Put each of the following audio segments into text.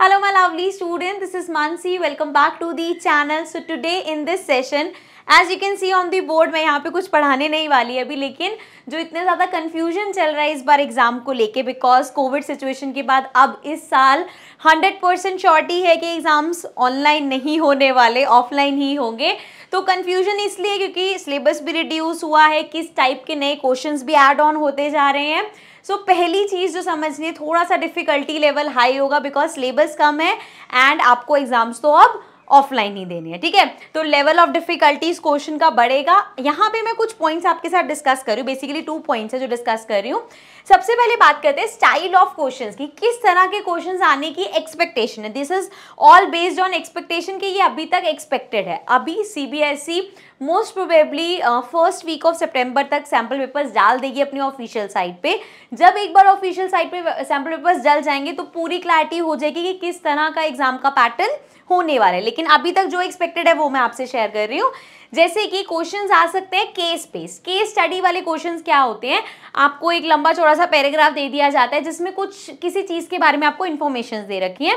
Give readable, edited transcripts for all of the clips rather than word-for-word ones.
Hello my lovely student, this is Mansi. Welcome back to the channel. So today in this session, as you can see on the board, मैं यहाँ पे कुछ पढ़ाने नहीं वाली अभी, लेकिन जो इतने ज़्यादा कन्फ्यूजन चल रहा है इस बार एग्जाम को लेके बिकॉज कोविड सिचुएशन के बाद अब इस साल 100% श्योरिटी है कि एग्जाम्स ऑनलाइन नहीं होने वाले, ऑफलाइन ही होंगे। तो कन्फ्यूजन इसलिए क्योंकि सिलेबस भी रिड्यूस हुआ है, किस टाइप के नए क्वेश्चंस भी ऐड ऑन होते जा रहे हैं। सो पहली चीज़ जो समझनी है, थोड़ा सा डिफ़िकल्टी लेवल हाई होगा बिकॉज सिलेबस कम है एंड आपको एग्जाम्स तो अब ऑफलाइन ही देनी है, ठीक है। तो लेवल ऑफ डिफिकल्टीज क्वेश्चन का बढ़ेगा। यहाँ पे मैं कुछ पॉइंट्स आपके साथ डिस्कस कर रही हूँ, बेसिकली 2 पॉइंट्स है जो डिस्कस कर रही हूँ। सबसे पहले बात करते हैं स्टाइल ऑफ क्वेश्चंस की, किस तरह के क्वेश्चंस आने की एक्सपेक्टेशन है। This is all based on expectation कि ये अभी तक एक्सपेक्टेड है। अभी CBSE most probably first week of सितंबर तक सैम्पल पेपर्स डाल देगी अपनी ऑफिशियल साइट पे। जब एक बार ऑफिशियल साइट पे सैम्पल पेपर्स डल जाएंगे तो पूरी क्लैरिटी हो जाएगी कि किस तरह का एग्जाम का पैटर्न होने वाला है। लेकिन अभी तक जो एक्सपेक्टेड है वो मैं आपसे शेयर कर रही हूँ। जैसे कि क्वेश्चंस आ सकते हैं केस बेस्ड। केस स्टडी वाले क्वेश्चंस क्या होते हैं, आपको एक लंबा चौड़ा सा पैराग्राफ दे दिया जाता है जिसमें कुछ किसी चीज़ के बारे में आपको इन्फॉर्मेशन दे रखी है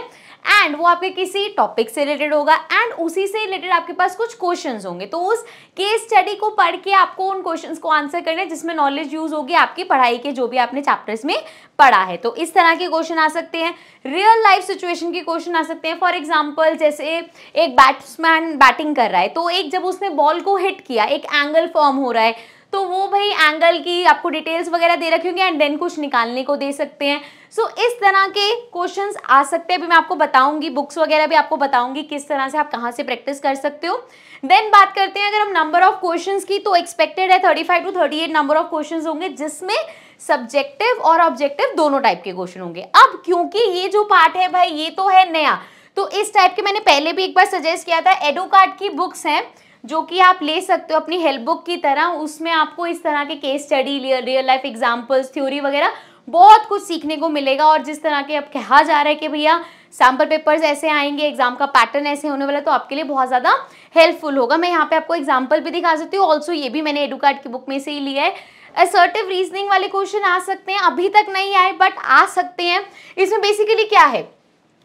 एंड वो आपके किसी टॉपिक से रिलेटेड होगा एंड उसी से रिलेटेड आपके पास कुछ क्वेश्चंस होंगे। तो उस केस स्टडी को पढ़ के आपको उन क्वेश्चंस को आंसर करना है जिसमें नॉलेज यूज होगी आपकी पढ़ाई के जो भी आपने चैप्टर्स में पढ़ा है। तो इस तरह के क्वेश्चन आ सकते हैं। रियल लाइफ सिचुएशन के क्वेश्चन आ सकते हैं। फॉर एग्जाम्पल जैसे एक बैट्समैन बैटिंग कर रहा है, तो एक जब उसने बॉल को हिट किया, एक एंगल फॉर्म हो रहा है, तो वो भाई एंगल की आपको डिटेल्स वगैरह दे रखी होंगी एंड देन कुछ निकालने को दे सकते हैं। सो इस तरह के क्वेश्चंस आ सकते हैं। अभी मैं आपको बताऊंगी, बुक्स वगैरह भी आपको बताऊंगी किस तरह से आप कहाँ से प्रैक्टिस कर सकते हो। देन बात करते हैं अगर हम नंबर ऑफ क्वेश्चंस की, तो एक्सपेक्टेड है 35 to 38 नंबर ऑफ क्वेश्चंस होंगे जिसमें सब्जेक्टिव और ऑब्जेक्टिव दोनों टाइप के क्वेश्चन होंगे। अब क्योंकि ये जो पार्ट है भाई ये तो है नया, तो इस टाइप के मैंने पहले भी एक बार सजेस्ट किया था, एडुकार्ड की बुक्स हैं जो कि आप ले सकते हो अपनी हेल्प बुक की तरह। उसमें आपको इस तरह के case study, real life examples, theory वगैरह बहुत कुछ सीखने को मिलेगा। और जिस तरह के अब कहा जा रहा है कि भैया सैम्पल पेपर्स ऐसे आएंगे, एग्जाम का पैटर्न ऐसे होने वाला है, तो आपके लिए बहुत ज़्यादा हेल्पफुल होगा। मैं यहाँ पे आपको एग्जाम्पल भी दिखा सकती हूँ। ऑल्सो ये भी मैंने एडुकार्ड की बुक में से ही लिया है। असर्टिव रीजनिंग वाले क्वेश्चन आ सकते हैं, अभी तक नहीं आए बट आ सकते हैं। इसमें बेसिकली क्या है,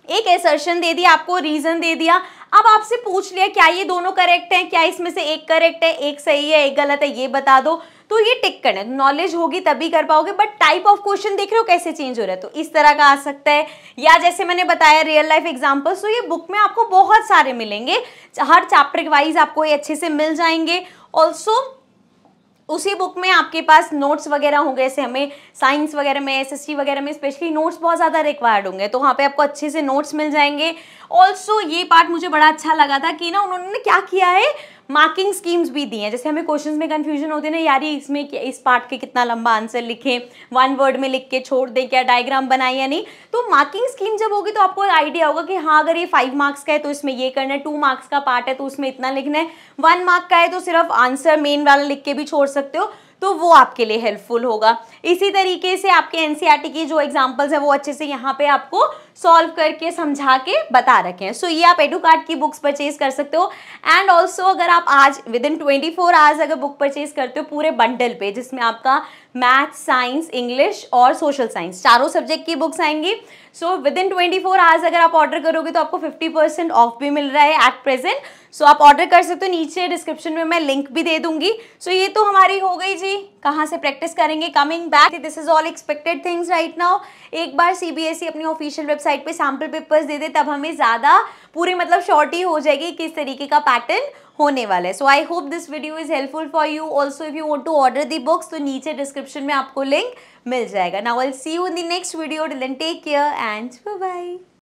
एक असर्शन दे दिया आपको, रीजन दे दिया, अब आपसे पूछ लिया क्या ये दोनों करेक्ट हैं, क्या इसमें से एक करेक्ट है, एक सही है, एक गलत है, ये बता दो। तो ये टिक करना है, नॉलेज होगी तभी कर पाओगे। बट टाइप ऑफ क्वेश्चन देख रहे हो कैसे चेंज हो रहा है, तो इस तरह का आ सकता है। या जैसे मैंने बताया रियल लाइफ एग्जांपल्स, तो ये बुक में आपको बहुत सारे मिलेंगे, हर चैप्टर वाइज आपको ये अच्छे से मिल जाएंगे। ऑल्सो उसी बुक में आपके पास नोट्स वगैरह होंगे, जैसे हमें साइंस वगैरह में, एसएसटी वगैरह में स्पेशली नोट्स बहुत ज़्यादा रिक्वायर्ड होंगे, तो वहाँ पे आपको अच्छे से नोट्स मिल जाएंगे। ऑल्सो ये पार्ट मुझे बड़ा अच्छा लगा था कि ना उन्होंने क्या किया है, मार्किंग स्कीम्स भी दी हैं। जैसे हमें क्वेश्चंस में कंफ्यूजन होती है ना, यार ये इसमें इस पार्ट के कितना लंबा आंसर लिखें, 1 वर्ड में लिख के छोड़ दें, क्या डायग्राम बनाए या नहीं। तो मार्किंग स्कीम जब होगी तो आपको आइडिया होगा कि हाँ अगर ये 5 मार्क्स का है तो इसमें ये करना है, 2 मार्क्स का पार्ट है तो उसमें इतना लिखना है, 1 मार्क का है तो सिर्फ आंसर मेन वाला लिख के भी छोड़ सकते हो, तो वो आपके लिए हेल्पफुल होगा। इसी तरीके से आपके एनसीईआरटी की जो एग्जांपल्स है वो अच्छे से यहाँ पे आपको सॉल्व करके समझा के बता रखे हैं। सो ये आप एडुकार्ड की बुक्स परचेज कर सकते हो। एंड ऑल्सो अगर आप आज विदिन 24 आवर्स अगर बुक परचेज करते हो पूरे बंडल पे, जिसमें आपका मैथ, साइंस, इंग्लिश और सोशल साइंस चारों सब्जेक्ट की बुक्स आएंगी। सो विदिन 24 आवर्स अगर आप ऑर्डर करोगे तो आपको 50% ऑफ भी मिल रहा है एट प्रेजेंट। सो आप ऑर्डर कर सकते हो, नीचे डिस्क्रिप्शन में मैं लिंक भी दे दूंगी। सो ये तो हमारी हो गई जी, कहाँ से प्रैक्टिस करेंगे। Coming back, this is all expected things right now. एक बार सीबीएसई अपनी ऑफिशियल वेबसाइट पे सैम्पल पेपर्स दे दे तब हमें ज़्यादा पूरी मतलब श्योरिटी हो जाएगी किस तरीके का पैटर्न होने वाला है। So I hope this video is helpful for you. Also if you want to order the books तो नीचे डिस्क्रिप्शन में आपको लिंक मिल जाएगा। Now I will see you in the next video. Till then take care and bye bye.